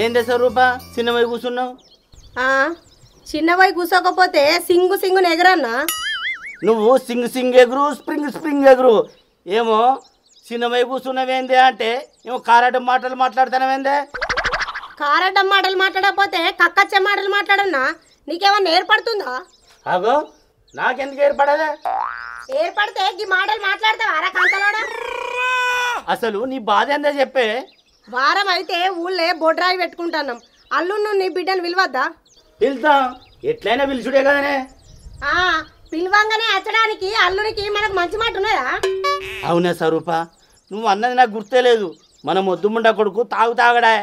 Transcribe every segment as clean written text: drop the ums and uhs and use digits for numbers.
ఏందే స్వరూప చిన్నమై కూర్చున్నావు? చిన్నవై కూర్చోకపోతే సింగు సింగుని ఎగరన్నా? నువ్వు సింగ్ సింగ్ ఎగురు స్ప్రింగ్ స్ప్రింగ్ ఎగురు. ఏమో చిన్నమై కూర్చున్నావేందే అంటే ఏమో కారాటం మాటలు మాట్లాడుతున్నావేందే? కారాటం మాటలు మాట్లాడకపోతే కక్కచ్చే మాటలు మాట్లాడన్నా నీకేమన్నా ఏర్పడుతుందా? అగో నాకెందుకు ఏర్పడలే? ఏర్పడితే ఈ మాటలు మాట్లాడతావా రా కంతలోడా? అసలు నీ బాధ ఏందో చెప్పే. వారం అయితే ఊళ్ళే బొడ్రాయి పెట్టుకుంటున్నాం. అల్లును నీ బిడ్డను పిలవద్దా? పిలుద్దాం, ఎట్లయినా పిలుచుడే కదనే. పిలవంగానే అచ్చడానికి అల్లునికి మనకు మంచి మాట ఉన్నదా? అవునే స్వరూప, నువ్వు అన్నది నాకు గుర్తే లేదు. మన మొద్దుముండ కొడుకు తాగుతాగడా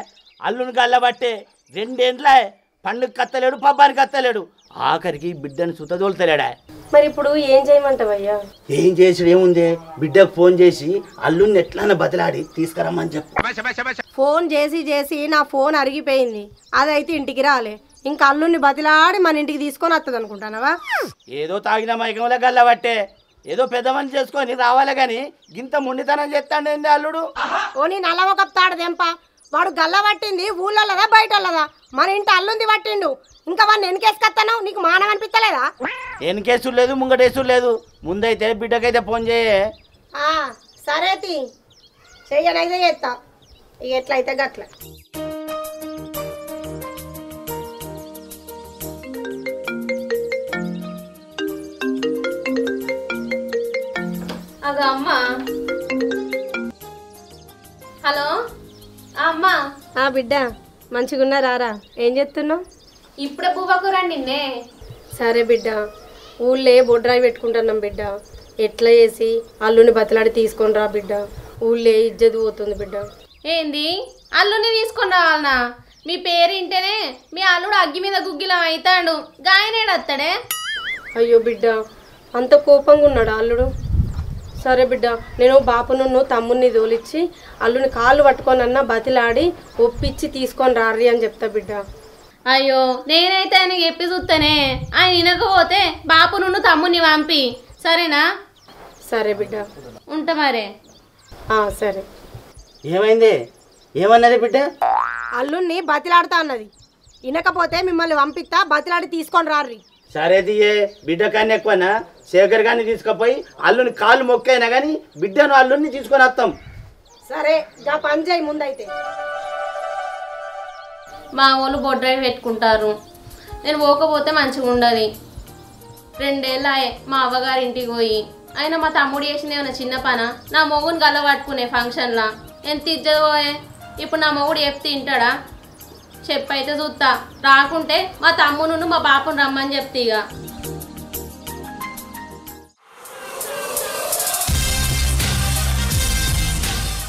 అల్లుని గల్లబట్టే 2 ఏండ్లే పండుగ కత్తలేడు, పబ్బానికి కత్తలేడు, ఆఖరికి బిడ్డను సుతదోలుతలేడా. మరి ఇప్పుడు ఏం చేయమంటావయ్యా? ఏం చేసుడు ఏముంది, బిడ్డకు ఫోన్ చేసి అల్లుని ఎట్లా బతిలాడి తీసుకురమ్మని చెప్పు. ఫోన్ చేసి చేసి నా ఫోన్ అరిగిపోయింది. అదైతే ఇంటికి రాలే. ఇంకా అల్లుని బతిలాడి మన ఇంటికి తీసుకొని వస్తుంది అనుకుంటానవా? ఏదో తాగిన మైకంలో గల్లబట్టే ఏదో పెద్ద మనిషి చేసుకొని రావాలి కానీ గింత ముండితనం చేస్తాండి అల్లుడు. ఓ నీ నల్ల ఒక తాడదెంప. వాడు గల్ల పట్టింది ఊళ్ళోదా బయటదా? మన ఇంటి అల్లుంది పట్టిండు. ఇంకా వాడిని వెనకేసుకొస్తాను, నీకు మానం అనిపించలేదా? వెనకేసుడు లేదు, ముంగటేసుడు లేదు. ముందైతే బిడ్డకైతే ఫోన్ చేయే. సరే చెయ్యనైతే చేస్తా. ఇక ఎట్లయితే గట్ల. అగో అమ్మా. హలో అమ్మా. బిడ్డ మంచిగున్నారా? ఏం చేస్తున్నావు? ఇప్పుడే బువ్వకు రండి నిన్నే. సరే బిడ్డ, ఊళ్ళే బొడ్రాయి పెట్టుకుంటున్నాం బిడ్డ. ఎట్లా చేసి అల్లుని బతిలాడి తీసుకొని రా బిడ్డ. ఊళ్ళే ఇజ్జత్ పోతుంది బిడ్డ. ఏంది అల్లుని తీసుకొని రావాలనా? మీ పేరు ఇంటేనే మీ అల్లుడు అగ్గి మీద గుగ్గిలం అవుతాడు. గాయనేడు వస్తాడే. అయ్యో బిడ్డ, అంత కోపంగా ఉన్నాడు అల్లుడు. సరే బిడ్డ, నేను బాపును తమ్ముడిని తోలిచ్చి అల్లుని కాళ్ళు పట్టుకొనన్నా బతిలాడి ఒప్పించి తీసుకొని రారి అని చెప్తా బిడ్డ. అయ్యో నేనైతే ఆయన చెప్పి చూస్తానే. ఆయన వినకపోతే బాపు నుండి తమ్ముని పంపి. సరేనా? సరే బిడ్డ, ఉంటా మరే. సరే. ఏమైంది? ఏమన్నది బిడ్డ? అల్లుని బతిలాడుతా అన్నది. వినకపోతే మిమ్మల్ని పంపిస్తా, బతిలాడి తీసుకొని రారి. సరే తీయే, బిడ్డ కానీ ఎక్కువనా శేఖర్ గారిని తీసుకుపోయి అల్లుని కాళ్ళు మొక్కైనా కానీ బిడ్డను అల్లుని తీసుకొని వస్తాం. సరే గా పని చేయి ముందైతే. మా వాళ్ళు బొడ్రాయి పెట్టుకుంటారు. నేను పోకపోతే మంచిగా ఉండదు. 2 ఏళ్ళాయే మా అవ్వగారి ఇంటికి పోయి. అయినా మా తమ్ముడు చేసింది ఏమన్నా చిన్న పన? నా మొగుని గల్ల పట్టుకునే ఫంక్షన్లా ఎంత ఇజ్జత పోయే. ఇప్పుడు నా మొగుడు చెప్తే తింటాడా? చెప్పైతే చూస్తా. రాకుంటే మా తమ్మును మా బాపును రమ్మని చెప్తే. ఇక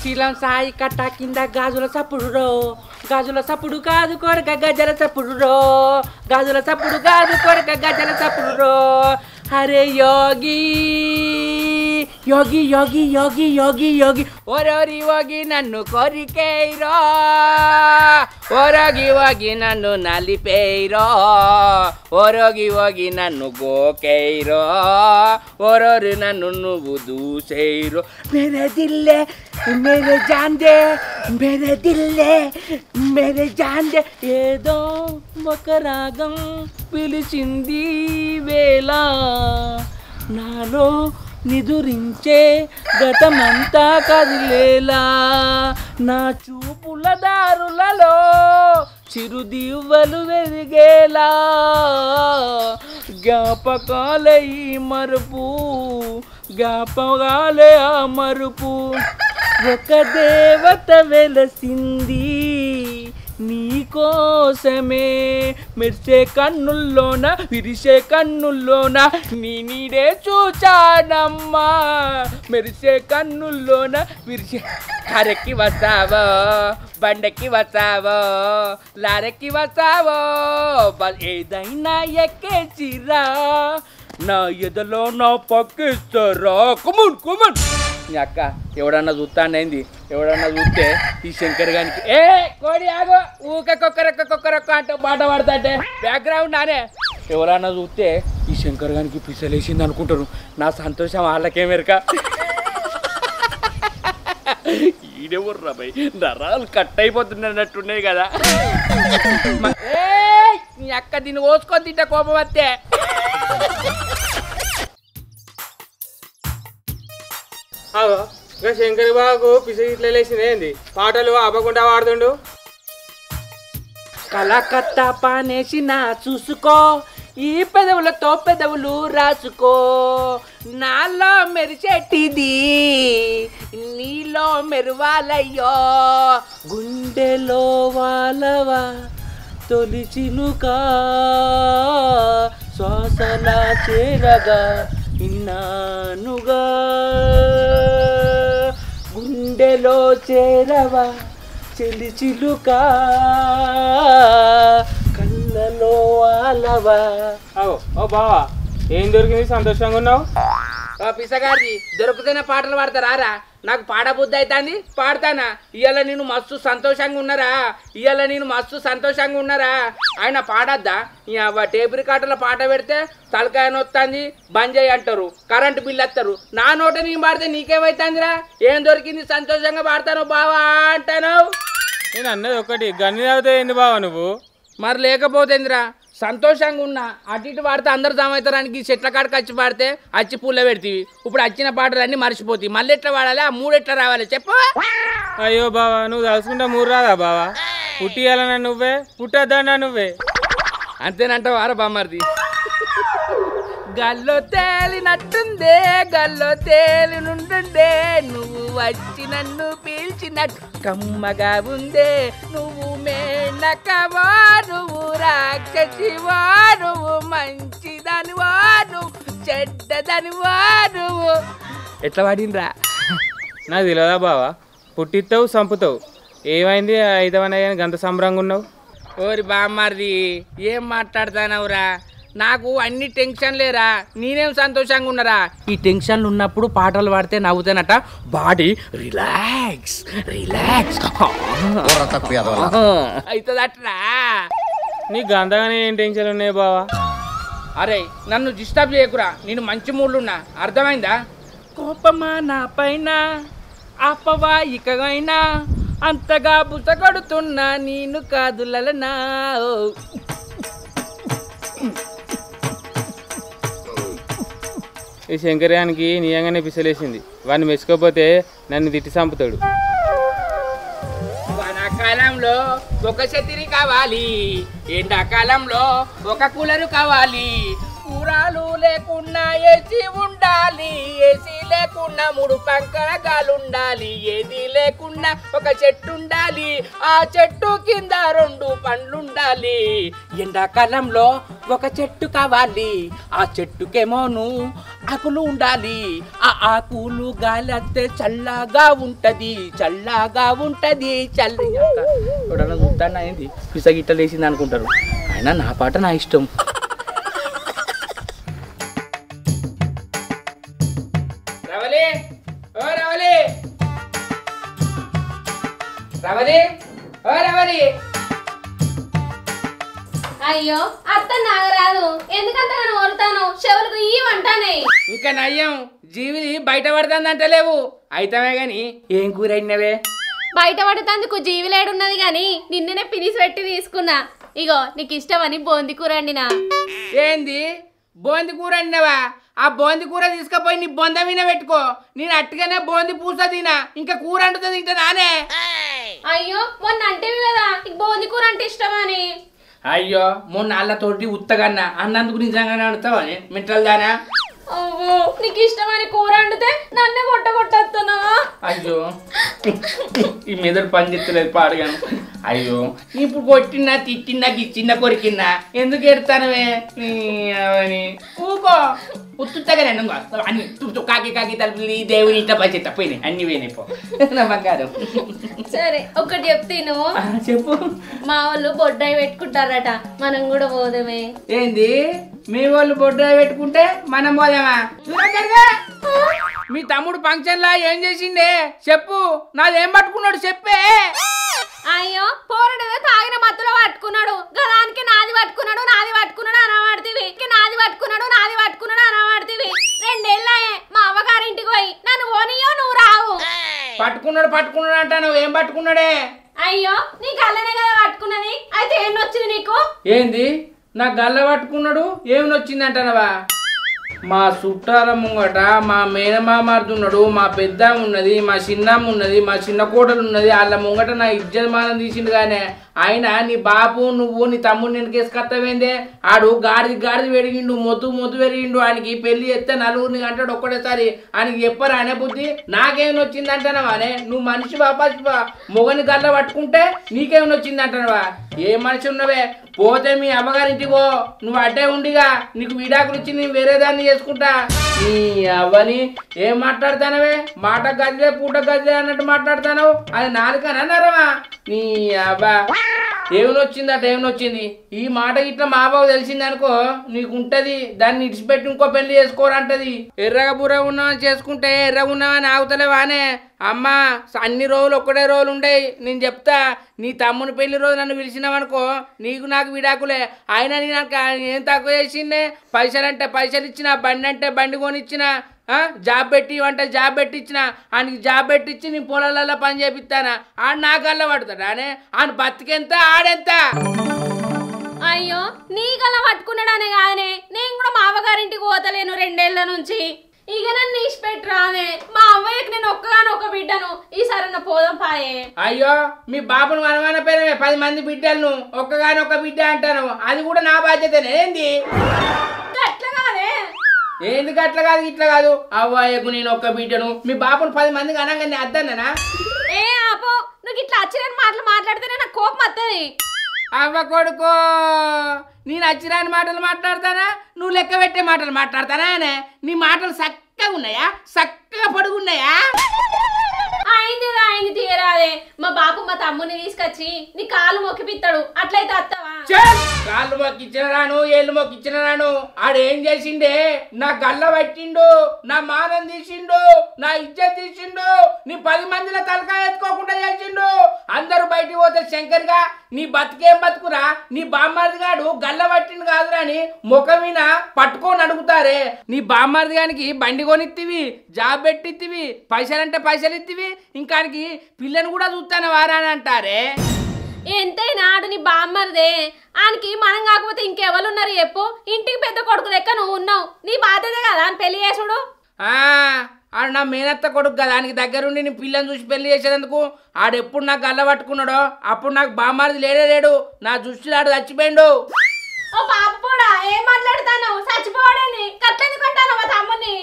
శీలం సాయి కట్ట కింద గాజుల చప్పుడు రో, గాజుల చప్పుడు కాదు కొరక గజల చప్పుడు రో, గాజుల చప్పుడు కాదు కొరక గజల చప్పుడు రో. హరే యోగి యోగి యోగి యోగి యోగి యోగి ఓరోరి యోగి నన్ను కొరికేయిరో, ఓరోగి యోగి నన్ను నలిపేయిరో, ఓరోగి యోగి నన్ను గోకేయిరో, ఓరోరి నన్ను నువ్వు దూసేయిరో. మేరే దిల్లే మేరే జాందే, మేరే దిల్లే మేరే జాందే. ఏదో ఒక రాగం పిలిచింది వేళ, నాలో నిదురించే గతమంతా కదిలేలా, నా చూపుల దారులలో చిరుదివ్వలు వెలిగేలా, జ్ఞాపకాలే ఈ మరుపు, జ్ఞాపకాలే ఆ మరుపు. ఒక దేవత వెలసింది నీకోసమే, మెరిసే కన్నుల్లోన విరిసే కన్నుల్లోన నీ నీడే చూచానమ్మా, మెరిసే కన్నుల్లోన విరిసే. కరెక్కి వస్తావో, బండకి వస్తావో, లారెక్కి వస్తావో, ఏదైనా ఎక్కేసిరా, నా ఎదలో నా పక్కిస్తారా. కుమన్ కుమన్ నీ అక్క ఎవడన్నా చూస్తాండి, ఎవడన్నా చూస్తే ఈ శంకర్ గానికి ఏ కోడి ఆగో ఊకే కొక్కరొక్క అంటూ పాట పాడతాంటే బ్యాక్గ్రౌండ్ నానే. ఎవరన్నా చూస్తే ఈ శంకర్ గానికి పిసలేసింది అనుకుంటారు. నా సంతోషం వాళ్ళకేమెరక. ఈ ఈడెవర్రా భయ్ నరాలు కట్ అయిపోతున్నట్టున్నాయి కదా. నీ అక్క దీన్ని ఓసుకొని తింటే కోపం వస్తే. ఇంకా శంకర్ బాబు పిసిగిట్ల లేచింది పాటలు ఆపకుండా పాడుతుండు. కలకత్తా పానేసిన చూసుకో ఈ పెదవులతో పెదవులు రాసుకో నాలో మెరిచెట్టిది నీలో మెరువాలయ్యో గుండెలో వాలవా తొలి చినుక శ్వాసలా చేరగా ఇన్నానుగా గుండెలో చేరవా చెలి చిలుక కళ్ళలో ఆలవా. ఓ బావా ఏం దొరికింది సంతోషంగా ఉన్నావు? పిసగారి దొరికితేనే పాటలు పాడతారా? నాకు పాడబుద్ధి అవుతుంది పాడతానా. ఇవాళ నేను మస్తు సంతోషంగా ఉన్నారా ఆయన పాడద్దా? టేప్ రికార్డుల పాట పెడితే తలకాయ నొత్తంది బంద్ చేయి అంటారు, కరెంటు బిల్లు వస్తారు. నా నోట నేను పాడితే నీకేమైతుందిరా? ఏం దొరికింది సంతోషంగా పాడతాను బావా అంటాను. నేను అన్నది ఒకటి గన్ని అవుతావు ఏంది బావా నువ్వు? మరి లేకపోతేందిరా సంతోషంగా ఉన్నా అటు ఇటు పాడితే అందరు జామవుతారానికి చెట్ల కాడికి వచ్చి పాడితే అచ్చి పూల పెడతీవి. ఇప్పుడు వచ్చిన పాటలన్నీ మర్చిపోతాయి. మళ్ళీ ఎట్లా పాడాలి? ఆ మూడు ఎట్లా రావాలి చెప్పు. అయ్యో బావా నువ్వు తలుసుకుంటా మూడు రాదా బావా? పుట్టియాలన్నా నువ్వే పుట్టద్దన్నా నువ్వే అంతేనంటావు ఆరా బామ్మర్ది. గల్లో తేలినట్టుందే గల్లో తేలినుండే నువ్వు వచ్చి నన్ను పీల్చినట్టు కమ్మగా ఉందే నువ్వు మేనకవా నువ్వు రాక్షసివా నువ్వు మంచిదానివా నువ్వు చెడ్డదానివా నువ్వు. ఎట్లా వాడినరా? నాకు తెలియదా బావా? పుట్టిస్తావు చంపుతావు ఏమైంది? ఐదవనయ్య గంత సంబరంగా ఉన్నావు? ఓరి బామ్మర్ది ఏం మాట్లాడతానవురా? నాకు అన్ని టెన్షన్ లేరా, నేనేం సంతోషంగా ఉన్నారా? ఈ టెన్షన్లు ఉన్నప్పుడు పాటలు పాడితే నవ్వుతానట బాడీ రిలాక్స్ అవుతుందట్రా. నీ గంతగానే ఏం టెన్షన్ ఉన్నాయి బావా? అరే నన్ను డిస్టర్బ్ చేయకురా, నేను మంచి మూడ్లున్నా అర్థమైందా? కోపమా నా పైన ఆపవా ఇకైనా అంతగా బుసగొడుతున్నా నేను కాదులనా. ఈ శంకర్యానికి నియంగానే పిసలేసింది. వాడిని మెచ్చుకోకపోతే నన్ను తిట్టి చంపుతాడు. వానాకాలంలో ఒక ఛత్రి కావాలి, ఎండాకాలంలో ఒక కూలరు కావాలి, కూరాలు లేకున్నా ఏసీ ఉండాలి, ఏసీ లేకున్నా 3 పంకల గాలుండాలి, ఏది లేకున్నా ఒక చెట్టు ఉండాలి, ఆ చెట్టు కింద 2 పండ్లుండాలి. ఎండాకాలంలో ఒక చెట్టు కావాలి, ఆ చెట్టుకేమోను ఆకులు ఉండాలి, ఆ ఆకులు గాలిస్తే చల్లగా ఉంటది చల్లగా చూస్తాను ఏంది పిసగిట్ట లేసింది అనుకుంటారు. అయినా నా పాట నా ఇష్టం. అయ్యో అత్త నాగరాదు ఎందుకంత నేను ఓరుతాను చెవులకు ఈ వంటానే. ఇంకా నయ్యం జీవిని బయట పడుతుందంట లేవు అయితమే గాని ఏం కూర అయినవే? బయట పడుతందుకు జీవిలేడున్నది గాని నిన్ననే పినిసి పెట్టి తీసుకున్నా. ఇగో నీకు ఇష్టమని బోంది కూర వండినా. ఏంది బోంది కూర వండినవా? ఆ బోంది కూర తీసుకుపోయి నీ బొంద మీద పెట్టుకో, నేను అట్టుగానే బోంది పూస తినా, ఇంకా కూర అంటుతుంది ఇంకా నానే. అయ్యో మొన్న అంటేవి కదా నీకు బోంది కూర అంటే ఇష్టమని. అయ్యో మొన్న అల్లతోటి ఉత్తగన్నా అన్నందుకు నిజంగానే అడుగుతావా మింటల్ దానా? నీకు ఇష్టమని కూర వండితే నన్నే కొట్టొస్తున్నా. అయ్యో ఈ మెదడు పని చెప్తలేదు పాడగాను. అయ్యో ఇప్పుడు కొట్టినా తిట్టినా గిచ్చిన్నా కొరికిన్నా ఎందుకు ఎడతానవే అని ఊకో ఉత్తుగా అన్ని కాకి తలుపులు దేవుని ఇంట పచ్చి తప్పినాయి అన్ని పోయినాయి నమ్మకారు. సరే ఒకటి చెప్తాను చెప్పు. మా వాళ్ళు బొడ్డాయి పెట్టుకుంటారట, మనం కూడా పోదామే. ఏంది మీ వాళ్ళు బొడ్డాయి పెట్టుకుంటే మనం పోదామా? మీ తమ్ముడు ఫంక్షన్ లా ఏం చేసిండే చెప్పు, నాదేం పట్టుకున్నాడు చెప్పే. అయ్యో పోరడేదో తాగిన మత్తులో పట్టుకున్నాడు, గదానికి నాది పట్టుకున్నాడు అనవాడుతీవి, నాది పట్టుకున్నాడు అనవాడుతీవి. 2 ఏళ్ళాయే మా అవ్వగారింటికి పోయి నన్ను పోనీయో నువ్వు రావు. పట్టుకున్నాడు పట్టుకున్నాడు అంటాను. ఏం పట్టుకున్నాడే? అయ్యో నీ గల్లనే కదా పట్టుకున్నది, అయితే ఏం వచ్చింది నీకు? ఏంది నా గల్ల పట్టుకున్నాడు? ఏమి వచ్చింది అంటానవా? మా చుట్టాల ముంగట మా మేనమామర్ది ఉన్నాడు, మా పెద్దమ్మ ఉన్నది, మా చిన్నమ్మ ఉన్నది, మా చిన్న కోటలు ఉన్నది. వాళ్ళ ముంగట నా ఇజ్జతమానం తీసిండు. కానీ ఆయన నీ బాపు నువ్వు నీ తమ్ముడు నేను కేసుకత్తవేందే? ఆడు గాడిది పెరిగిండు, మొత్తు పెరిగిండు. ఆయనకి పెళ్లి చేస్తే నలుగురిని అంటాడు ఒక్కడేసారి. ఆయనకి చెప్పరు అనే బుద్ధి. నాకేమైనా వచ్చింది అంటానవానే? నువ్వు మనిషి బాపా మొగని గల్ల పట్టుకుంటే నీకేమైనా వచ్చింది అంటానవా? ఏ మనిషి ఉన్నవే? పోతే మీ అమ్మగారింటికి పో, నువ్వు అడ్డే ఉండిగా నీకు విడాకులు ఇచ్చి నేను వేరే దాన్ని చేసుకుంటా. నీ అవ్వని ఏం మాట్లాడతానవే? మాట గదిలే పూట గదిలే అన్నట్టు మాట్లాడతాను. అది నాలుకనన్నారవా? నీ అవ్వ ఏమనొచ్చింది? ఈ మాట ఇట్లా మా బాబు తెలిసింది అనుకో నీకుంటది, దాన్ని ఇడిచిపెట్టి ఇంకో పెళ్లి చేసుకోరంటది. ఎర్రగా బుర్ర ఉన్నామని చేసుకుంటే ఎర్రగా ఉన్నామని ఆగుతలేవానే? అమ్మా అన్ని రోజులు ఒక్కడే రోజులు ఉండేవి. నేను చెప్తా, నీ తమ్ముని పెళ్లి రోజు నన్ను పిలిచినావనుకో నీకు నాకు విడాకులే. అయినా నీ నాకు ఏం తక్కువ చేసిందే? పైసలంటే పైసలు ఇచ్చిన, బండి అంటే బండి కొనిచ్చిన, జాబ్ పెట్టి అంటే జాబ్ పెట్టించిన. ఆయనకి జాబ్ పెట్టించి నీ పొలాలలో పని చేపిస్తానా? ఆడు నాకల్లా పడతాడు అనే? ఆయన బతికెంత ఆడెంత? అయ్యో నీ గల్ల పట్టుకున్నాడనే కాదనే, నేను కూడా మా అవ్వగారింటికి పోతలేను 2 ఏళ్ల నుంచి. ఇక నన్ను ఇచ్చిపెట్టరానే, మా అవ్వయ్యకి నేను ఒక్కగానొక్క బిడ్డను. ఈసారి పోదాం పాయే. అయ్యో మీ బాబును మనమాన పేరే 10 మంది బిడ్డలను ఒక్కగానొక్క బిడ్డ అంటాను. అది కూడా నా బాధ్యతనే. ఏంది అట్లా కాదే? ఏంది అట్లా కాదు ఇట్లా కాదు? అవ్వయ్యకు నేను ఒక్క బిడ్డను, మీ బాబును 10 మందికి అనగానే అద్దన్నా? ఏ ఆపో, నువ్వు ఇట్లా అచ్చిరాని మాటలు మాట్లాడితేనే నాకు కోపం వస్తుంది. అవ్వ కొడుకో, నేను అచ్చిరాని మాటలు మాట్లాడతానా? నువ్వు లెక్క పెట్టే మాటలు మాట్లాడతానా? నీ మాటలు చక్కగా ఉన్నాయా? చక్కగా పొడుగున్నాయా? అయింది తీయరాదే. మా బాపు మా తమ్ముని తీసుకొచ్చి నీ కాలు మొక్కిపిస్తాడు, అట్లయితే అత్తవా? కాళ్ళు మొక్కిచ్చిన రాను, ఏళ్ళు మొక్కిచ్చిన రాను. ఆడేం చేసిండే? నా గల్ల పట్టిండు, నా మానం తీసిండు, నా ఇజ్జత్ తీసిండు, నీ 10 మందిలో తలకాయ ఎత్తుకోకుండా చేసిండు. అందరూ బయటికి పోతే శంకర్గా నీ బతికేం బతుకురా? నీ బామ్మర్ది గాడు గల్ల పట్టిండు కాదురా అని ముఖం మీద పట్టుకొని అడుగుతారే. నీ బామ్మర్ది గానికి బండి కొనిత్తివి, జాబ్ పెట్టిత్తివి, పైసలంటే పైసలు ఇత్తివి, ఇంకానికి పిల్లని కూడా చూస్తాను వారా అని అంటారే. ఎంతైనా ఆడు నీ బామ్మరిదే, ఆయనకి మనం కాకపోతే ఇంకెవరున్నారు చెప్పు? ఇంటికి పెద్ద కొడుకు లెక్క నువ్వు ఉన్నావు, నీ బాధ్యత కదా అని పెళ్లి చేసుడు. ఆడు నా మేనత్త కొడుకు కదా, దానికి దగ్గరుండి నీ పిల్లని చూసి పెళ్లి చేసేందుకు. ఆడెప్పుడు నాకు గల్ల పట్టుకున్నాడో అప్పుడు నాకు బామ్మరిది లేడు. నా దృష్టిలో ఆడు చచ్చిపోయిండు. ఓ బాబు కూడా ఏం మాట్లాడుతాను? చచ్చిపోవడని కట్లెందుకుంటాను మా తమ్ముని?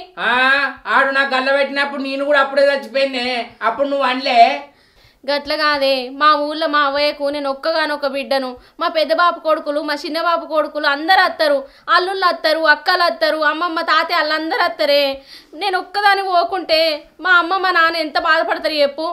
ఆడు నాకు గల్ల పెట్టినప్పుడు నేను కూడా అప్పుడే చచ్చిపోయిందే. అప్పుడు నువ్వు అనలే? గట్ల కాదే, మా ఊళ్ళో మా అవ్వయ్యకు నేను ఒక్కగానొక్క బిడ్డను. మా పెద్ద బాబు కొడుకులు, మా చిన్న బాబు కొడుకులు అందరు వస్తారు, అల్లుళ్ళు వస్తారు, అక్కలు వస్తారు, అమ్మమ్మ తాతయ్య వాళ్ళందరూ వస్తారే. నేను ఒక్కదాని పోకుంటే మా అమ్మ మా నాన్న ఎంత బాధపడతారు చెప్పు?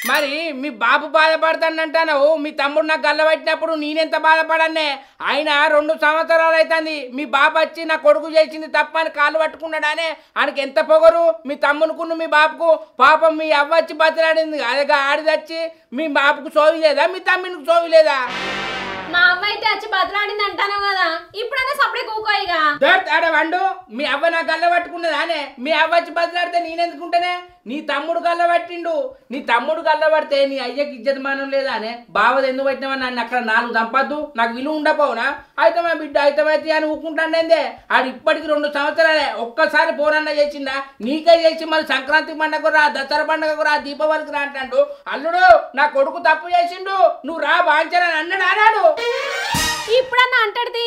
మరి మీ బాబు బాధపడతానంటావు, మీ తమ్ముడు నాకు గల్ల పట్టినప్పుడు నేనెంత బాధపడన్నే? ఆయన 2 సంవత్సరాలు అవుతుంది మీ బాబు వచ్చి నా కొడుకు చేసింది తప్ప అని కాళ్ళు పట్టుకున్నాడానే. ఆయనకి ఎంత పొగరు మీ తమ్మునుకున్న మీ బాబుకు. పాపం మీ అవ్వ వచ్చి బతిలాడింది, అదేగా ఆడిదచ్చి మీ బాబుకు సోవి లేదా, మీ తమ్మునికి సోవి లేదా? మా అవ్వ అయితే వచ్చి బతలాడింది అంటాను కదా, ఇప్పుడైనా సపడే కూకోయిగా వండు. మీ అవ్వ నా గల్ల పట్టుకున్నదానే? మీ అవ్వ వచ్చి బతలాడితే నేనెందుకుంటానే? నీ తమ్ముడు గల్ల పట్టిండు, నీ తమ్ముడు గల్ల పడితే నీ అయ్యకి ఇజ్జతమానం లేదా అనే? బావది ఎందుకు పట్టినావని నన్ను అక్కడ 4 దంపద్దు, నాకు విలువ ఉండపోవునా? అయితే మా బిడ్డ అయితే అని ఊకుంటాండే. ఆడు ఇప్పటికి 2 సంవత్సరాలే, ఒక్కసారి పోరన్న చేసిందా? నీకే చేసి మళ్ళీ సంక్రాంతి పండుగకు రా, దసరా పండుగకు రా, దీపావళికి రా అంటాడు. అల్లుడు నా కొడుకు తప్పు చేసిండు, నువ్వు రా బాంచనని అన్నాడు. ఇప్పుడన్నా అంటాడు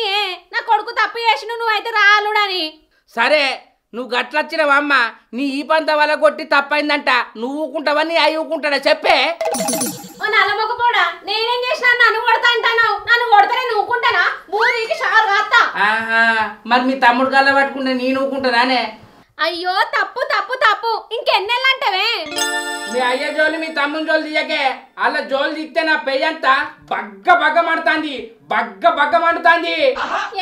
నా కొడుకు తప్పు చేసిండు, నువ్వైతే రా అల్లుడని. సరే నువ్వు గట్లొచ్చినవా అమ్మ? నీ ఈ పంత వల్ల కొట్టి తప్పైందంట, నువ్వు ఊకుంటావా నీ అయ్యి ఊకుంటాడా చెప్పే? ఓ నల్లమొక్క పోడా, నేనేం చేసినా నన్ను కొడతా అంటాను? నన్ను కొడతానే నువ్వు ఊకుంటానా? ఊరికి షారు కాస్తా. మరి మీ తమ్ముడు గల్ల పట్టుకుంటే నేను ఊకుంటానే? అయ్యో తప్పు తప్పు తప్పు, ఇంకెన్నెళ్ళంటవే? మీ అయ్య జోలి మీ తమ్ముని జోలు తీయకే. అలా జోలు తీస్తే నా పెయ్యంతా బగ్గ మడతాంది, బగ్గ బగ్గ మండుతాంది.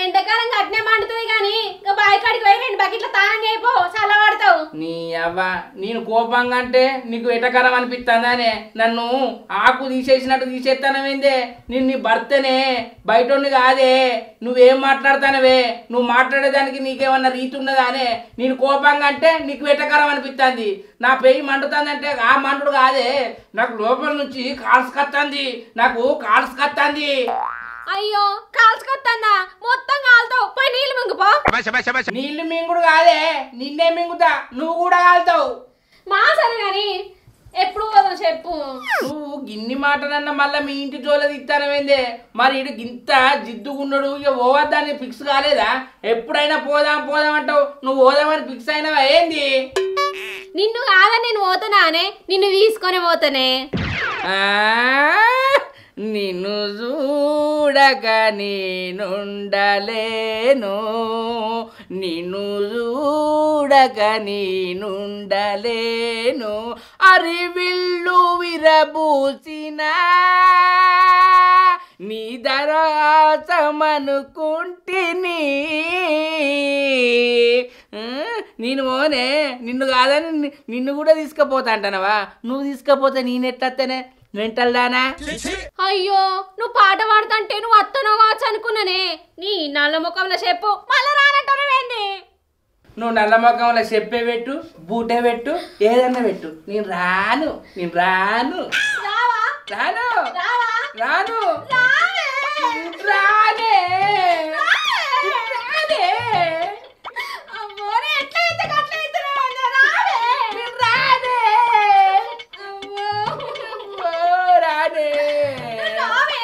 ఎండాకాలం గట్నే మండుతుంది కానీ ఇంకా బాయికాడికి పోయి 2 బకెట్ల తానం అయిపో చాలా పడతావు. నీ అవ్వ నేను కోపంగా అంటే నీకు ఎటకరం అనిపిస్తుందానే? నన్ను ఆకు తీసేసినట్టు తీసేస్తానవేందే? నేను నీ భర్తనే, బయటోని కాదే. నువ్వేం మాట్లాడతానవే? నువ్వు మాట్లాడేదానికి నీకేమన్నా రీతి ఉన్నదానే? నేను కోపంగా అంటే నీకు ఎటకరం అనిపిస్తుంది. నా పెయ్యి మండుతుందంటే ఆ మండుడు కాదే, నాకు లోపల నుంచి కాల్సుకొస్తుంది. నాకు కాల్సుకొస్తుంది. అయ్యో కాల్చుకొత్తందా? మొత్తం కాలుతావు. పోయి నీళ్ళు మింగుపో. నీళ్లు మింగుడు కాదే, నిన్నే మింగుతా. నువ్వు కూడా కాలుతావు. మా సరే గాని ఎప్పుడు పోదాం చెప్పు. నువ్వు గిన్ని మాటనన్నా మళ్ళీ మీ ఇంటి జోలది ఇస్తానవేందే? మరి ఇడు గింత జిద్దుగున్నాడు, ఇక పోవద్దని ఫిక్స్ కాలేదా? ఎప్పుడైనా పోదాం పోదాం అంటావు, నువ్వు పోదామని ఫిక్స్ అయినవా ఏంది? నిన్ను కాదని నేను పోతానే, నిన్ను తీసుకొని పోతానే. నిన్ను చూడక నేనుండలేను, నిన్ను చూడక నేనుండలేను. అరివిల్లు విరబూసిన నీ దరాసమనుకుంటిని. నేను మోనే నిన్ను కాదని నిన్ను కూడా తీసుకుపోతా అంటానవా? నువ్వు తీసుకపోతే నేనెట్టనే మెంటల్ దానా? అయ్యో నువ్వు పాట పాడుతుంటే నువ్వు అత్తనో కావచ్చు అనుకున్నానే. నీ నల్ల ముఖంలో చెప్పు మళ్ళా రానంటారేంది? నువ్వు నల్ల ముఖంలో చెప్పే పెట్టు, బూటే పెట్టు, ఏదన్నా పెట్టు, నేను రాను, నేను రాను, రావా? రాను, రావా? రాను, రావే? రానే, రానే. అమ్మో, నేను ఎట్లా అయితే గట్ల అయితేనే రావే? నేను రానే. అమ్మో. ఓ రానే. రావే?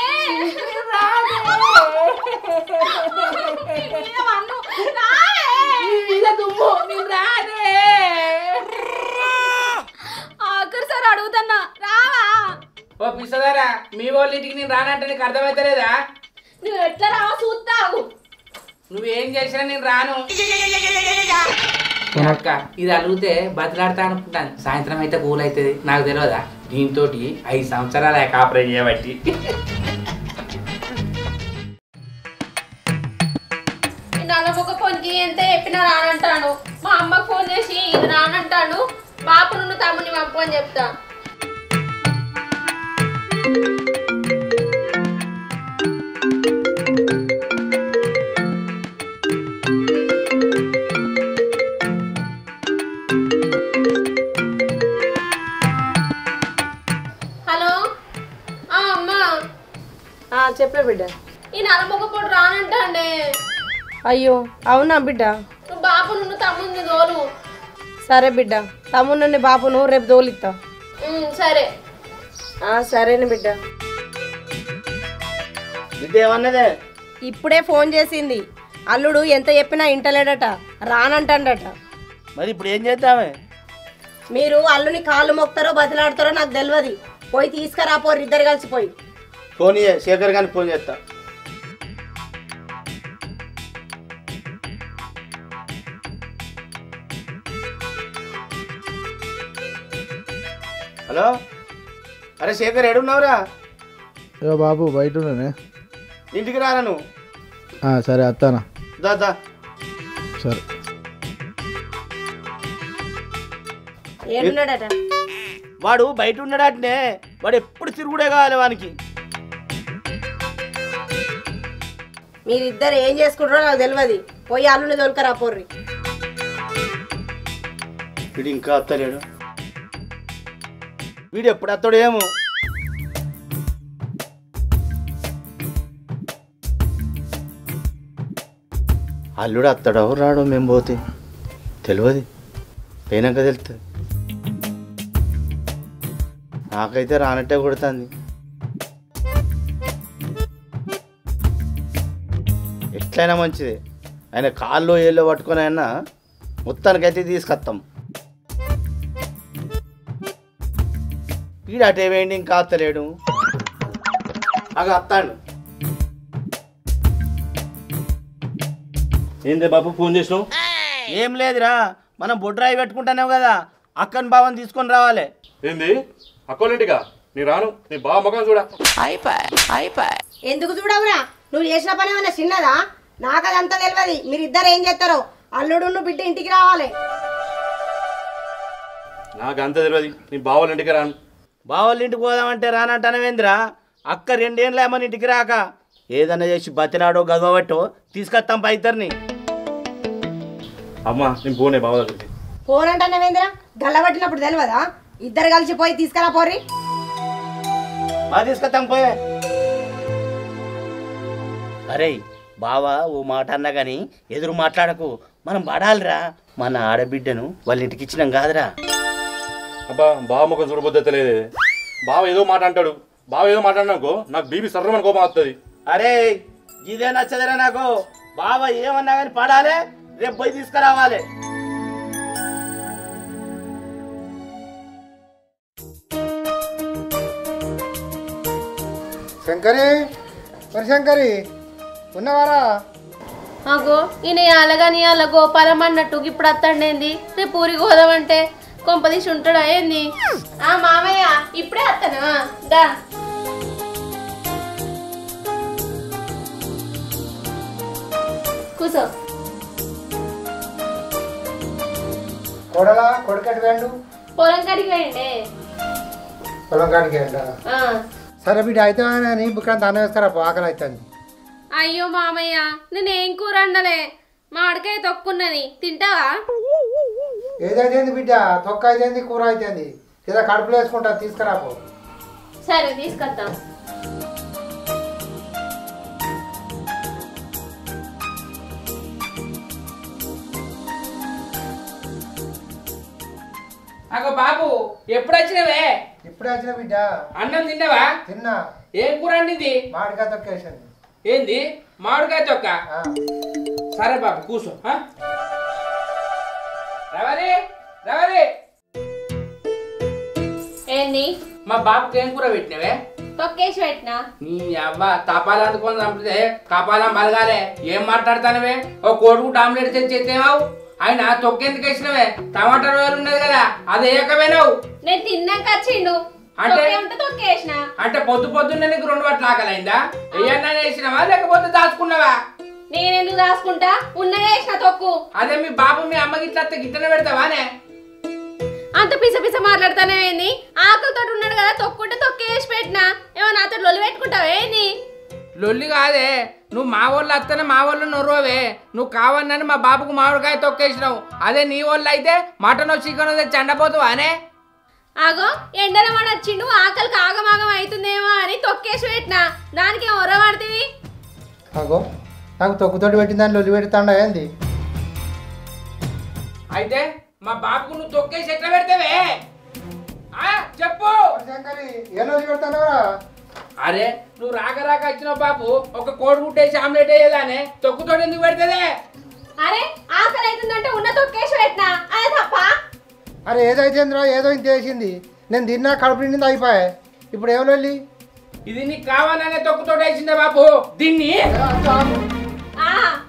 రానే. నీ మీద మన్ను. రావే? నీ మీద దుమ్ము, నేను రానే. ఆఖరి సార్ అడుగుతున్నా రావా? ఓ పిసదారా, మీ వాళ్ళ ఇంటికి నేను రానంటే నీకు అర్థమవుతలేదా? నువ్వు ఎట్లా రావా చూస్తావు. నువ్వేం చేసినా నేను రాను. అక్క ఇది అడిగితే బతిలాడతా అనుకుంటాను. సాయంత్రం అయితే కూల్ అవుతుంది, నాకు తెలియదా? దీంతో 5 సంవత్సరాలు కాపురం చేయబట్టి. నల్లముఖ ఫోన్కి ఎంత చెప్పినా రానంటాడు. మా అమ్మకు ఫోన్ చేసి ఇది రానంటాడు, బాపు నువ్వు తమ్ముని పంపు అని చెప్తా. హలో అమ్మా, చెప్పే బిడ్డ. ఈ నల్లముఖ పొడి రానంటాండే. అయ్యో అవునా బిడ్డ? నువ్వు బాపు నువ్వు తమ్ముంది దోలు. సరే బిడ్డ, తమ్ముని బాపును రేపు దోలిస్తా. సరే. సరేనా బిడ్డ. బిడ్డ ఏమన్నదే? ఇప్పుడే ఫోన్ చేసింది. అల్లుడు ఎంత చెప్పినా ఇంటలేడట, రానంటాడట. మరి ఇప్పుడు ఏం చేద్దామే? మీరు అల్లుని కాళ్ళు మొక్తారో బతిలాడతారో నాకు తెలియదు. పోయి తీసుకురాపోరు ఇద్దరు కలిసిపోయి. ఫోన్ చేయ, శేఖర్ గారికి ఫోన్ చేస్తా. హలో, అరే శేఖర్ ఏడున్నావురా? ఏ బాబు బయట ఉన్నానే. ఇంటికి రారా నువ్వు? సరే అత్తానా. దా. సరే. ఏడున్నాడట? వాడు బయట ఉన్నాడటనే. వాడు ఎప్పుడు తిరుగుడే కావాలి వానికి. మీరిద్దరు ఏం చేసుకుంటారో నాకు తెలియదు. పోయి అల్లుని దొరకరాపోర్రి. వీడు ఇంకా అత్తలేడు. వీడు ఎప్పుడు అత్తడు ఏమో. అల్లుడు అత్తడో రాడో మేము పోతే తెలియదు, పోయినాక తెలుస్తుంది. నాకైతే రానట్టే కొడుతుంది. ఎట్లయినా మంచిది, ఆయన కాళ్ళు ఏళ్ళు పట్టుకొని అయినా మొత్తానికైతే తీసుకొస్తాం. వీడు అటే వేయండి, ఇంకా అత్తలేడు. అగా అత్తాడు. ఏందే బాబు ఫోన్ చేసినావు? ఏం లేదురా, మనం బొడ్రాయి పెట్టుకుంటానేవు కదా, అక్కని బావని తీసుకొని రావాలి. ఏంది అక్కోళ్ళింటిగా? నీ రాను, నీ బావ ముఖం చూడ. ఎందుకు చూడవురా? నువ్వు చేసిన పని ఏమన్నా చిన్నదా? నాకు అదంతా తెలియదు. మీరిద్దరు ఏం చేస్తారో అల్లుడు బిడ్డ ఇంటికి రావాలి. నాకు అంత తెలియదు. నీ బావోళ్ళ ఇంటికి రాను. బావోళ్ళ ఇంటికి పోదామంటే రానంటానవేంద్రా? అక్క 2 ఏళ్ళు ఏమని ఇంటికి రాక ఏదన్నా చేసి బతిలాడో గదవట్టో తీసుకొస్తాం పైద్దరిని. అమ్మా నేను పోనే బావ దగ్గరికి. పోనంటానవేంద్రా? గల్లబట్టినప్పుడు తెలియదా? ఇద్దరు కలిసి పోయి తీసుకురా పోర్రి. బాగా తీసుకొస్తాం పోయే. అరే బావా ఓ మాట అన్నా కానీ ఎదురు మాట్లాడకు. మనం పడాలిరా. మన ఆడబిడ్డను వాళ్ళ ఇంటికి ఇచ్చినాం కాదురా. అబ్బా బావ ముఖం చూడబోతే తెలియదు. బావ ఏదో మాట అంటాడు. బావ ఏదో మాట్లాడినాకో నాకు బీబీ సర్రమని కోపం వస్తుంది. అరే ఇదే నచ్చదరా నాకు. బావ ఏమన్నా కానీ పడాలి. రేపు పోయి తీసుకురావాలి. శంకరి, మరి శంకరి ఉన్నవారా? అగో ఈయన అలగని అలా గోపాలం అన్నట్టు ఇప్పుడు అత్తండేంది. రేపు ఊరికి పోదామంటే కొంపదీసి ఉంటాడా ఏంది? ఆ మామయ్య ఇప్పుడే అత్తనా దా. కూసో. కొడలా కొడుకటి వేండు? పొలం కాడికి వేయండి. పొలం కాడికి వేయండా? సరే బిడ్డ అయితే నీ బుక్కడ దాన్ని వేస్తారా? ఆకలి అవుతుంది. అయ్యో మామయ్య నేనేం కూర వండలే. మామిడికాయ తొక్కున్నది తింటావా? ఏదైతేంది బిడ్డ, తొక్క అయితేంది కూర అయితేంది, ఏదో కడుపులో వేసుకుంటా తీసుకురాపో. సరే తీసుకొస్తాం. అగో బాబు ఎప్పుడు వచ్చినవే? ఇప్పుడే వచ్చిన బిడ్డ. అన్నం తిన్నావా? తిన్నా. ఏం కూర వండింది? మామిడికాయ తొక్కేసింది. ఏంది మామిడికాయ తొక్క? సరే బాబు కూర్చో. రవరి రవరి ఏంది? మా బాబుకి ఏం కూర పెట్టినవే? తొక్కేసి పెట్టినా. నీ అవ్వ తపాలు అందుకొని చంపితే కపాలం బలగాలే. ఏం మాట్లాడతానవే? ఓ కోడిగుడ్డు ఆమ్లెట్ తెచ్చేమవు. ఆయన తొక్కేందుకు వేసినవే? టమాటా రోయలు ఉన్నది కదా అది వేయకపోయినావు. నేను తిన్నాక వచ్చిండు తొక్కేసిన. అంటే పొద్దున్నే నీకు 2 బట్టలు ఆకలైందా? ఏమన్నా వేసినావా లేకపోతే దాచుకున్నావా? నేనెందుకు దాచుకుంటా? ఉన్నదే వేసిన తొక్కు. అదే మీ బాబు మీ అమ్మకి ఇట్లా గిట్టనే పెడతావానే? అంత పిస పిస మాట్లాడతానే ఏంది? ఆకలితో ఉన్నాడు కదా తొక్కుంటే తొక్కేసి పెట్టినా. ఏమో నాతో లొల్లి పెట్టుకుంటావా ఏంది? లొల్లి కాదే, నువ్వు మా వాళ్ళు అత్తనే మా వాళ్ళు నొర్రోవే. నువ్వు కావన్నాని మా బాబుకు మామిడికాయ తొక్కేసినావు. అదే నీ వాళ్ళు అయితే మటన్ చికెన్ తెచ్చి అండపోతావా అనే? ఆగో ఎండల వాడు వచ్చిండు ఆకలికి ఆగమాగం అవుతుందేమో అని తొక్కేసి పెట్టినా. దానికి ఒరవాడుతుంది. అగో నాకు తొక్కుతోటి పెట్టిన దాన్ని లొల్లి పెడతాండా ఏంది? అయితే మా బాబుకు నువ్వు తొక్కేసి ఎట్లా పెడతావే? చెప్పు. ఏం లొల్లి పెడతానవరా? అరే నువ్వు రాక వచ్చినావు బాబు. ఒక కోడిగుడ్డు వేసి ఆమ్లెట్ వేయదానే తొక్కుతోటి ఎందుకు పెడతదే? అరే ఆకలి అవుతుందంటే ఉన్న తొక్కేసి పెట్టినా. అదే తప్ప? అరే ఏదైతేంద్రా ఏదో ఇంత వేసింది. నేను తిన్నా కడుపు నిండింది అయిపోయా. ఇప్పుడు ఏం లొల్లి? ఇది నీకు కావాలనే తొక్కుతోటి వేసిందే బాబు దీన్ని.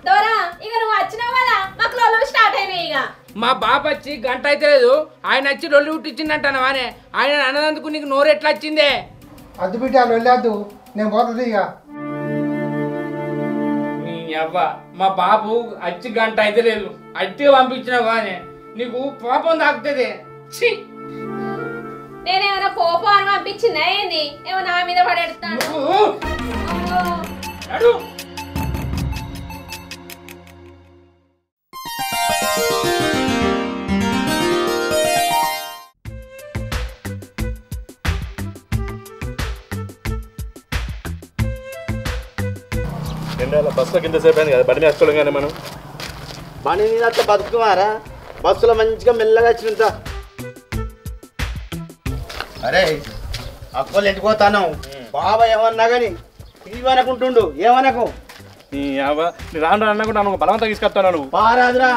దొరా ఇక నువ్వు వచ్చినావు కదా మాకు లొల్లు స్టార్ట్ అయినాయి. ఇక మా బాబు వచ్చి గంట అయితే లేదు ఆయన వచ్చి రొల్లి ఉట్టించిందంటానవానే. ఆయన అన్నదందుకు నీకు నోరు ఎట్లా వచ్చిందే? అద్దు బిడ్డ వెళ్ళొద్దు, నేను పోతుంది ఇక. అవ్వ మా బాబు వచ్చి గంట అయితే లేదు అట్టి పంపించినావు కానీ నీకు పాపం తాకుతుంది. నేనేమైనా పోపో అని పంపించిందా ఏంది? ఏమో నా మీద పడేస్తాను. బస్సులో కింద సేపు అయింది కదా బండి మీద వేసుకోలేం కానీ మనం. బండి మీద అంతా బతుకుమారా? బస్సులో మంచిగా మెల్లగా వచ్చినంత. అరే అక్కలు ఇంటికి పోతాను. బాబా ఏమన్నా కానీ ఇవనుకుంటుండు. ఏమనకు రాను అన్నా కూడా నన్ను బలవంతం తీసుకొస్తాను. నువ్వు పారాదురా.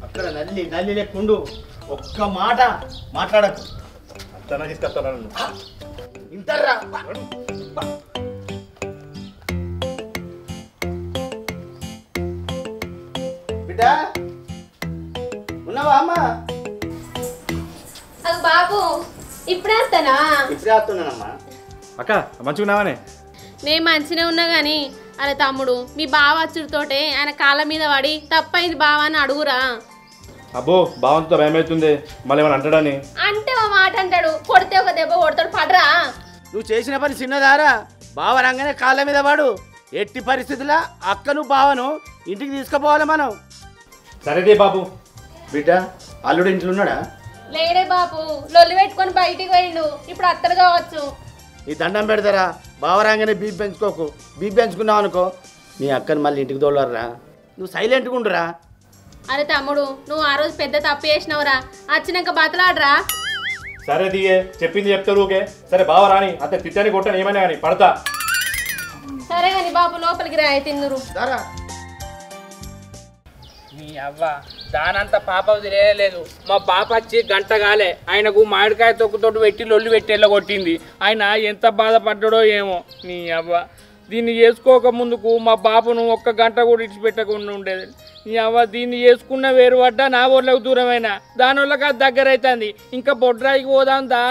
అక్కడ నల్లి నల్లి లెక్కుండు. ఒక్క మాట మాట్లాడకు. అంతనా తీసుకొస్తాను. ఇంతర్రా బిడ్డ ఉన్నావా అమ్మా? అది బాబు ఇప్పుడే వస్తానా? ఇప్పుడే వస్తున్నానమ్మా. అక్క మంచిగున్నావానే? నేను మంచినే ఉన్నా కానీ అరే తమ్ముడు మీ బావ వచ్చుడితోటే ఆయన కాళ్ళ మీద పడి తప్పైంది బావ అని అడుగురా. అబ్బో బావంతో భయమవుతుంది, మళ్ళీ ఏమైనా అంటాడని. అంటే ఒక మాట అంటాడు, కొడితే ఒక దెబ్బ కొడతాడు, పడరా. నువ్వు చేసిన పని చిన్నదారా? బావ రంగానే కాళ్ళ మీద వాడు. ఎట్టి పరిస్థితుల్లో అక్కను బావను ఇంటికి తీసుకుపోవాలి మనం. సరేదే బాబు. బిడ్డ అల్లుడు ఇంట్లో ఉన్నాడా? లేడే బాపు, లొల్లి పెట్టుకొని బయటికి పోయిండు, ఇప్పుడు అత్తరు కావచ్చు. ఈ దండం పెడతారా? బావ రాగానే బీపీ పెంచుకోకు. బీపీ పెంచుకున్నావు అనుకో నీ అక్కని మళ్ళీ ఇంటికి తోలరా. నువ్వు సైలెంట్గా ఉండురా. అరే తమ్ముడు నువ్వు ఆ రోజు పెద్ద తప్పు చేసినవురా, వచ్చినాక బతలాడరా. సరే దిగే, చెప్పింది చెప్తారు ఓకే. సరే బావ రాని అంతే తిట్టని కొట్టని ఏమైనా కానీ పడతా. సరే కానీ బాబు లోపలికి రా తిందురు. నీ అవ్వ దానంత పాప తెలియలేదు. మా పాప వచ్చి గంట కాలే ఆయనకు మామిడికాయ తొక్కుతోటి పెట్టి లొల్లి పెట్టి కొట్టింది. ఆయన ఎంత బాధపడ్డాడో ఏమో. నీ అవ్వ దీన్ని చేసుకోక ముందుకు మా బాపును ఒక్క గంట కూడా ఇడిచిపెట్టకుండా ఉండేది. నీ అవ్వ దీన్ని చేసుకున్న వేరు పడ్డా నా ఊళ్ళకి దూరమైనా దానివల్లకి అది దగ్గర అవుతుంది. ఇంకా బొడ్రాయికి పోదాందా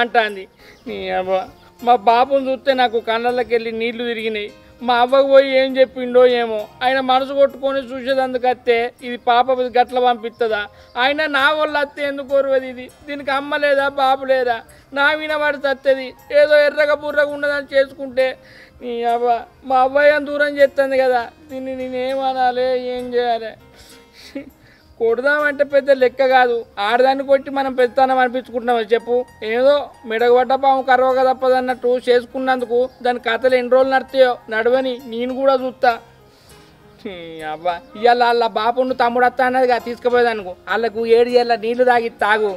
అంటుంది. నీ అవ్వ మా బాపును చూస్తే నాకు కళ్ళకి వెళ్ళి నీళ్లు తిరిగినాయి. మా అవ్వకు పోయి ఏం చెప్పిండో ఏమో. ఆయన మనసు కొట్టుకొని చూసేదందుకు వస్తే ఇది పాప గట్ల పంపిస్తుందా? ఆయన నా వల్ల అత్తే ఎందుకు కోరువది? ఇది దీనికి అమ్మ లేదా బాబు లేదా? నా వినబడి తత్తది ఏదో ఎర్రగా బుర్రగా ఉన్నదని చేసుకుంటే నీ అవ్వ మా అవ్వయ్య దూరం చేస్తుంది కదా. దీన్ని నేనేమనాలి, ఏం చేయాలి? కొడదామంటే పెద్ద లెక్క కాదు. ఆడదాన్ని కొట్టి మనం పెద్దతనం అనిపించుకుంటున్నాం చెప్పు. ఏదో మెడగబడ్డ పాము కరవక తప్పదన్నట్టు చేసుకున్నందుకు దాని కథలు ఎన్ని రోజులు నడితాయో నడవని నేను కూడా చూస్తా. అబ్బా ఇవాళ వాళ్ళ బాపును తమ్ముడు వస్తా అన్నదిగా తీసుకుపోయేదానుకో వాళ్ళకు 7 ఏళ్ళ నీళ్లు తాగి తాగు.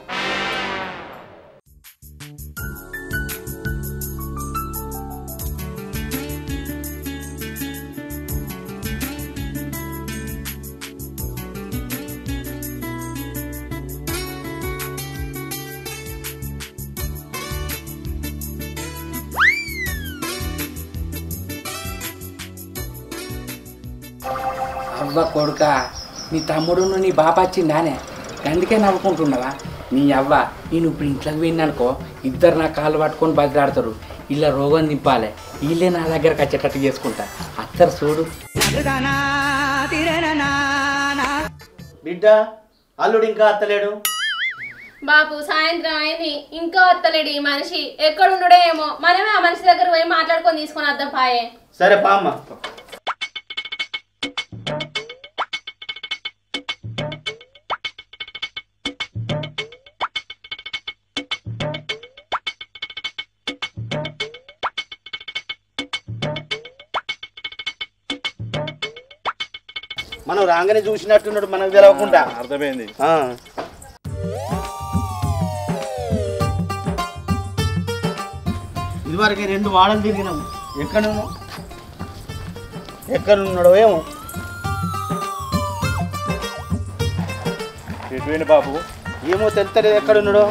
అవ్వ కొడుక నీ తమ్ముడును నీ బాప వచ్చిందానే అందుకే నవ్వుకుంటున్నావా? నీ అవ్వ నేను ఇప్పుడు ఇంట్లోకి పోయిందనుకో ఇద్దరు నా కాళ్ళు పట్టుకొని బదిలాడతారు. ఇలా రోగం నింపాలి, వీళ్ళే నా దగ్గరకు వచ్చేటట్టు చేసుకుంటా. అత్తరు చూడు. బిడ్డ అల్లుడు ఇంకా అత్తలేడు. బాపు సాయంత్రం అయింది ఇంకా వస్తలేడు ఈ మనిషి. ఎక్కడున్నాడో ఏమో, మనమే ఆ మనిషి దగ్గర పోయి మాట్లాడుకొని తీసుకొని వద్దాం పాయే. సరే పామ్మ. మనం రాగానే చూసినట్టున్నాడు మనకు తెలవకుండా. అర్థమైంది. ఇదివరకు 2 వాడలు తిరిగినాం. ఎక్కడున్నాడో ఏమో. ఎటువంటి బాబు ఏమో తెలుస్తలేదు ఎక్కడున్నాడో.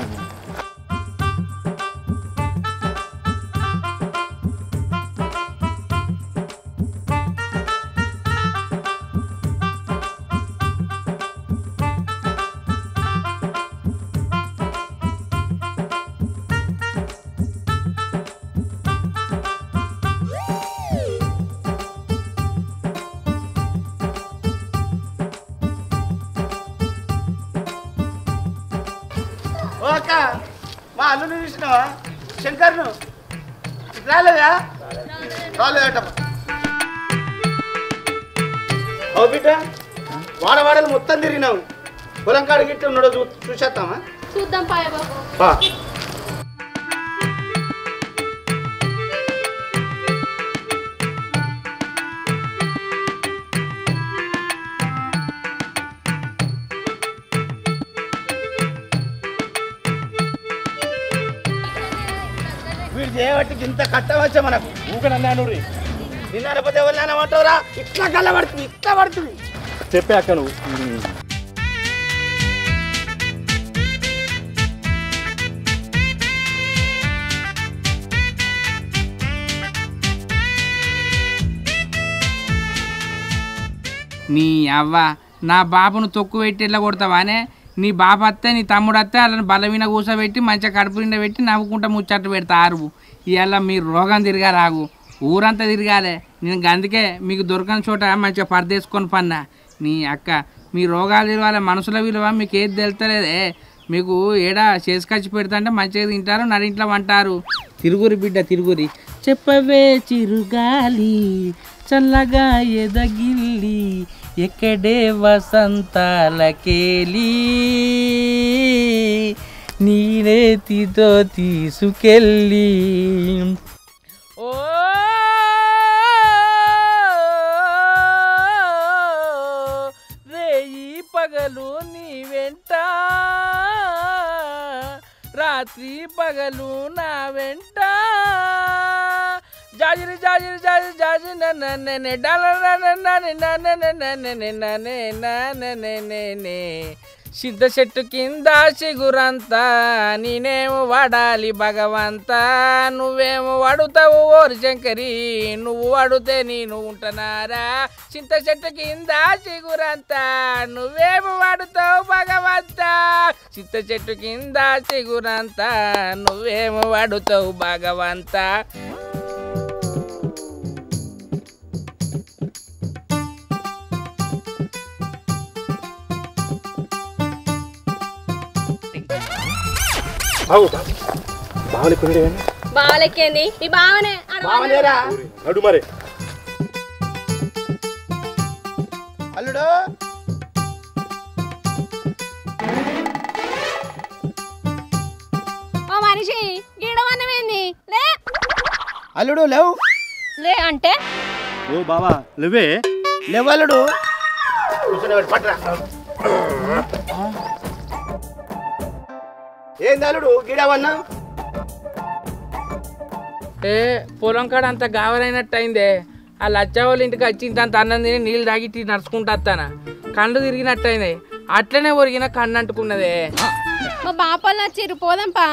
అక్క మా అల్లుని చూసినావా? శంకర్ను రాలేదా? రాలేదట. ఓ బిడ్డ వాడవాడలు మొత్తం తిరిగినావు. పొలం కాడ గిట్ట ఉన్నాడో చూసేస్తామా? చూద్దాం పాయ బాబు. వీడు చేయబట్టి ఇంత కట్టవచ్చా మనకు? ఊకనన్నాను నిన్న లేకపోతే ఎవరినైనా అంటావురా? ఇట్లా కళ్ళ పడుతుంది, ఇట్లా పడుతుంది. చెప్పే అక్క నువ్వు. నీ అవ్వ నా బాబును తొక్కు పెట్టి ఎట్లా కొడతావానే? నీ బాప వస్తే నీ తమ్ముడు వస్తే వాళ్ళని బలమైన కూసబెట్టి మంచిగా కడుపు నిండా పెట్టి నవ్వుకుంటా ముచ్చట్లు పెడతారు. ఇవాళ మీరు రోగం తిరిగా రాగు, ఊరంతా తిరగాలి. నేను అందుకే మీకు దొరకని చోట మంచిగా పరదేసుకొని పన్నా. నీ అక్క మీ రోగాలు తిరగాలి, మనుషుల విలువ మీకు ఏది తెలుస్తలేదే. మీకు ఏడా చేసుకొచ్చి పెడతా అంటే మంచిగా తింటారు, నడింట్లో వంటారు. తిరుగురి బిడ్డ తిరుగురి. చెప్పవే చిరుగాలి చల్లగా ఎదగిల్లి ఎక్కడే వసంతాలకేలి నీరేతితో తీసుకెళ్ళి. ఓ రేయి పగలు నీ వెంట, రాత్రి పగలు నా వెంట, జాజిరి జాజిరి జాజి జాజి నన్నే సిద్ధ చెట్టు కింద చిగురంతా నేనేమో వాడాలి భగవంతా, నువ్వేమో వాడుతావు ఓరి శంకరి, నువ్వు వాడితే నేను ఉంటున్నారా. చింత చెట్టు కింద చిగురంతా నువ్వేమో వాడుతావు భగవంతా, చింత చెట్టు కింద చిగురంతా నువ్వేమో వాడుతావు భగవంతా. బావలెక్కేంది మీ బావనే అడు మరి అల్లుడు ఓ మనిషి గిడవన్నమేంది లే అల్లుడు లేవు. లే అంటే ఓ బావా లేవే లేవల్లుడు పట్రా. ఏంది అల్లుడు గిడవన్నా? ఏ పొలం కాడ అంత గావరైనట్టు అయిందే. ఆ లచ్చా వాళ్ళ ఇంటికి వచ్చి ఇంత అన్నం తిని నీళ్ళు తాగి నడుచుకుంటా వస్తానా, కళ్ళు తిరిగినట్టు అయింది. అట్లనే ఒరిగిన కన్ను అంటుకున్నదే. మా బాపళ్ళు వచ్చిర్రు పోదాంపా.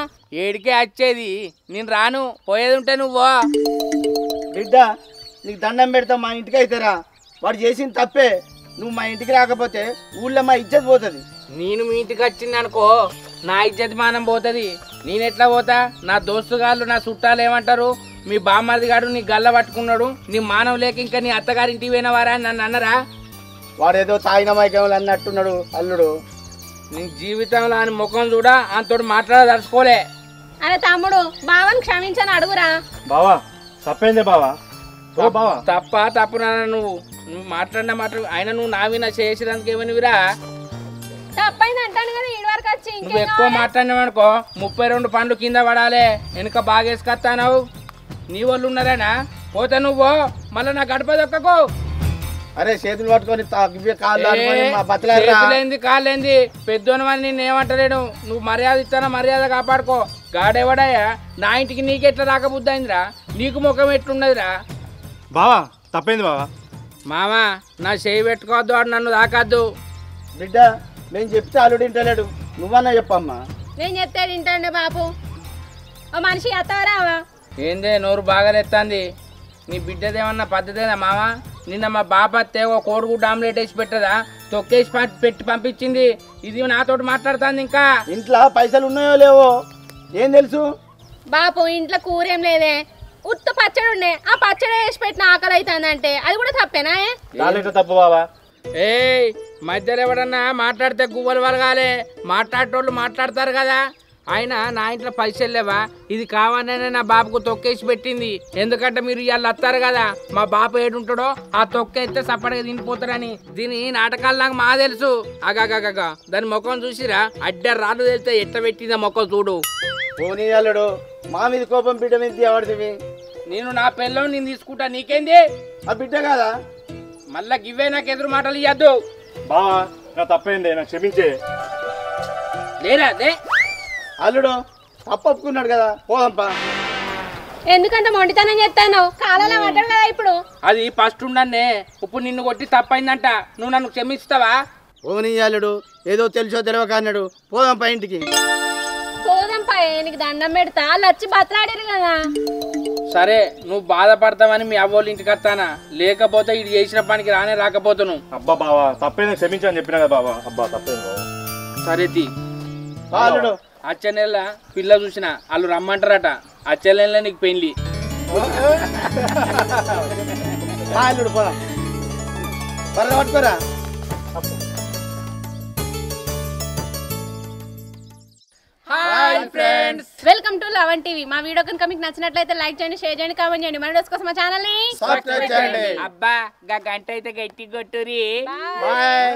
ఏడికే వచ్చేది, నేను రాను, పోయేది ఉంటే నువ్వు. బిడ్డ నీకు దండం పెడతా, మా ఇంటికి అయితేరా. వాడు చేసిన తప్పే, నువ్వు మా ఇంటికి రాకపోతే ఊళ్ళో మా ఇజ్జత్ పోతుంది. నేను మీ ఇంటికి వచ్చింది అనుకో, నా ఇజ్జత్ మానం పోతుంది. నేను ఎట్లా పోతా? నా దోస్తుగాళ్ళు నా చుట్టాలు ఏమంటారు? మీ బామ్మది గారు నీ గల్ల పట్టుకున్నాడు, నీ మానవ లేక ఇంకా నీ అత్తగారింటికి పోయినవారా నన్ను అన్నరా? వాడేదో తాగిన మైకేమో అన్నట్టున్నాడు అల్లుడు. నీ జీవితంలో అని ముఖం చూడా అంతోటి మాట్లాడదలుచుకోలే. అరే తమ్ముడు బావని క్షమించని అడుగురా. బావా తప్పైందే బావా. ఓ బావా తప్పునా నువ్వు మాట్లాడిన మాట అయినా నువ్వు నావి నా చేసేదానికి ఏమనివిరా? తప్పైంది అంటాను కదా ఇడి వరకు వచ్చి. నువ్వు ఎక్కువ మాట్లాడినావనుకో 32 పండ్లు కింద పడాలి. వెనుక బాగా వేసుకొస్తావు. నీ వాళ్ళు ఉన్నారేనా? పోతే నువ్వు మళ్ళీ నా గడప దొక్కకు. అరే చేతులు పట్టుకొని చేతులేంది కాళ్ళేంది పెద్దోని అని నేను ఏమంటలేను. నువ్వు మర్యాద ఇస్తానా మర్యాద కాపాడుకో. గాడేవాడయ్యా నా ఇంటికి నీకెట్లా రాకబుద్ది అయిందిరా? నీకు ముఖం ఎట్లున్నదిరా? బావా తప్పైంది బావా. మామా నా చేయి పెట్టుకోవద్దు, వాడు నన్ను తాకద్దు. బిడ్డ నేను చెప్తే అల్లుడు ఇంటలేడు, నువ్వన్నా చెప్పమ్మా. నేను చెప్తాడు ఇంటండి బాపు. ఓ మనిషి ఎత్తారావా? ఏందే నోరు బాగాలేస్తుంది? నీ బిడ్డదేమన్నా పద్ధతేనా మామ? నిన్న మా బాపత్తే ఓ కోడిగుడ్డు ఆమ్లెట్ వేసి పెట్టదా, తొక్కేసి పెట్టి పంపించింది. ఇది నాతోటి మాట్లాడుతుంది. ఇంకా ఇంట్లో పైసలు ఉన్నాయో లేవో ఏం తెలుసు? బాపు ఇంట్లో కూరేం లేదే, ఉత్త పచ్చడి ఉండే. ఆ పచ్చడి వేసి పెట్టిన ఆకలి అవుతుందంటే అది కూడా తప్పేనా? తప్పు బావా. ఏయ్ మధ్యలో ఎవడన్నా మాట్లాడితే గువ్వలు వలగాలే. మాట్లాడేటోళ్ళు మాట్లాడతారు కదా. ఆయన నా ఇంట్లో పైసలు లేవా, ఇది కావాలనే నా బాబుకు తొక్కేసి పెట్టింది. ఎందుకంటే మీరు ఇవాళ వస్తారు కదా, మా బాబు ఏడుంటాడో ఆ తొక్క ఎత్తే సప్పడిగా తినిపోతారని. దీని నాటకాలు నాకు మా తెలుసు. అగాగగా దాని ముఖం చూసిరా, అడ్డ రాళ్ళు తెలితే ఎట్ట పెట్టిందా ముఖం చూడు. పోనీ అల్లుడు మా మీద కోపం బిడ్డ మీద ఎవరిది? నేను నా పిల్లని నేను తీసుకుంటా, నీకేంది? ఆ బిడ్డ కాదా? మళ్ళా గివ్వే నాకు ఎదురు మాటలు ఇవ్వద్దు. బావా నా తప్పైంది, నాకు క్షమించే. లేరా లే అల్లుడు తప్పొప్పుకున్నాడు కదా, పోదంపా. ఎందుకంటే మొండితనం చెప్తాను కాలాల పడ్డాడు కదా ఇప్పుడు. అది ఫస్ట్ ఉండన్నే, ఇప్పుడు నిన్ను కొట్టి తప్పైందంట, నువ్వు నన్ను క్షమిస్తావా? పోనీ అల్లుడు ఏదో తెలుసో తెలియక అన్నాడు, పోదాంపా ఇంటికి. పోదాంపా, నీకు దండం పెడతా. వాళ్ళు వచ్చి బతలాడారు కదా. సరే నువ్వు బాధపడతావని మీ అవ్వోళ్ళ ఇంటికి వస్తానా, లేకపోతే ఇది చేసిన పనికి రానే రాకపోతాను. అబ్బా బావా తప్పైంది, క్షమించని చెప్పినా కదా బావా. అబ్బా తప్పైంది బావా. సరే తీ అల్లుడు వచ్చే నెల పిల్ల చూసిన వాళ్ళు రమ్మంటారట వచ్చే నెల నీకు పెళ్లి అల్లుడు పోదాం త్వరగా పట్టుకోరా hi friends welcome to Lavan TV. మా వీడియో కనుక మీకు నచ్చినట్లయితే లైక్ చేయండి, షేర్ చేయండి, కామెంట్ చేయండి. మన వీడియోస్ కోసం మా ఛానల్ ని అబ్బా గా గంట అయితే గట్టి కొట్టురి. బాయ్.